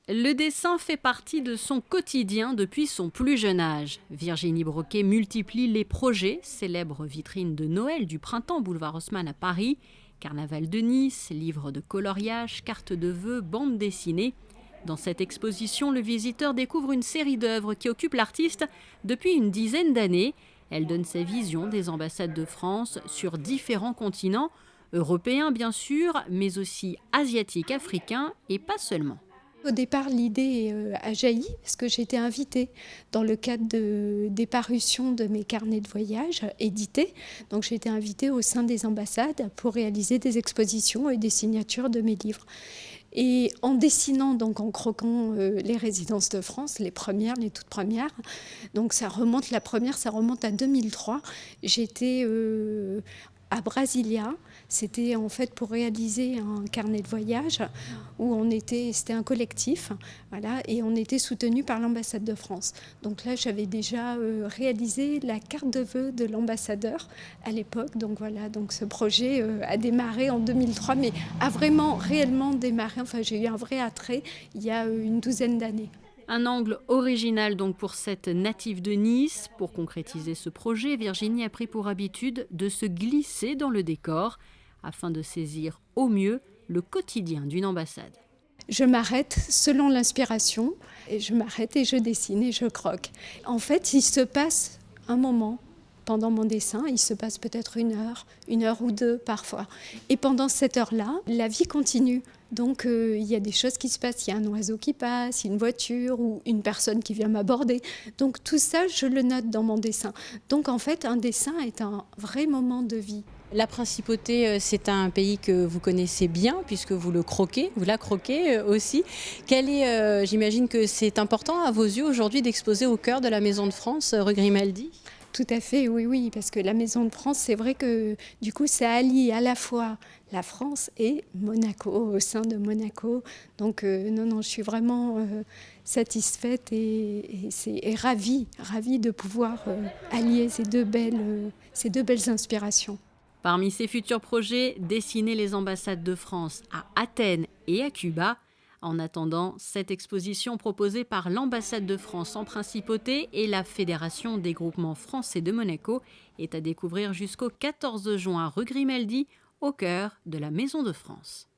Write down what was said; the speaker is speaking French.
Le dessin fait partie de son quotidien depuis son plus jeune âge. Virginie Broquet multiplie les projets, célèbre vitrine de Noël du printemps boulevard Haussmann à Paris, carnaval de Nice, livres de coloriage, cartes de vœux, bandes dessinées. Dans cette exposition, le visiteur découvre une série d'œuvres qui occupent l'artiste depuis une dizaine d'années. Elle donne sa vision des ambassades de France sur différents continents, européens bien sûr, mais aussi asiatiques, africains et pas seulement. Au départ, l'idée a jailli parce que j'ai été invitée dans le cadre des parutions de mes carnets de voyage édités. Donc j'ai été invitée au sein des ambassades pour réaliser des expositions et des signatures de mes livres. Et en dessinant, donc en croquant les résidences de France, les premières, les toutes premières, donc la première, ça remonte à 2003. J'étais à Brasilia. C'était en fait pour réaliser un carnet de voyage où c'était un collectif, voilà, et on était soutenu par l'ambassade de France. Donc là, j'avais déjà réalisé la carte de vœux de l'ambassadeur à l'époque. Donc voilà, donc ce projet a démarré en 2003, mais a vraiment réellement démarré. Enfin, j'ai eu un vrai attrait il y a une douzaine d'années. Un angle original donc pour cette native de Nice. Pour concrétiser ce projet, Virginie a pris pour habitude de se glisser dans le décor afin de saisir au mieux le quotidien d'une ambassade. Je m'arrête selon l'inspiration, et je m'arrête et je dessine et je croque. En fait, il se passe un moment pendant mon dessin, il se passe peut-être une heure ou deux parfois. Et pendant cette heure-là, la vie continue. Donc il y a des choses qui se passent, il y a un oiseau qui passe, une voiture ou une personne qui vient m'aborder. Donc tout ça, je le note dans mon dessin. Donc en fait, un dessin est un vrai moment de vie. La principauté, c'est un pays que vous connaissez bien puisque vous la croquez aussi. J'imagine que c'est important à vos yeux aujourd'hui d'exposer au cœur de la Maison de France, rue Grimaldi. Tout à fait, oui, oui, parce que la Maison de France, c'est vrai que du coup, ça allie à la fois la France et Monaco, au sein de Monaco. Donc, non, je suis vraiment satisfaite et ravie de pouvoir allier ces deux belles inspirations. Parmi ses futurs projets, dessiner les ambassades de France à Athènes et à Cuba. En attendant, cette exposition proposée par l'ambassade de France en Principauté et la Fédération des groupements français de Monaco est à découvrir jusqu'au 14 juin rue Grimaldi, au cœur de la Maison de France.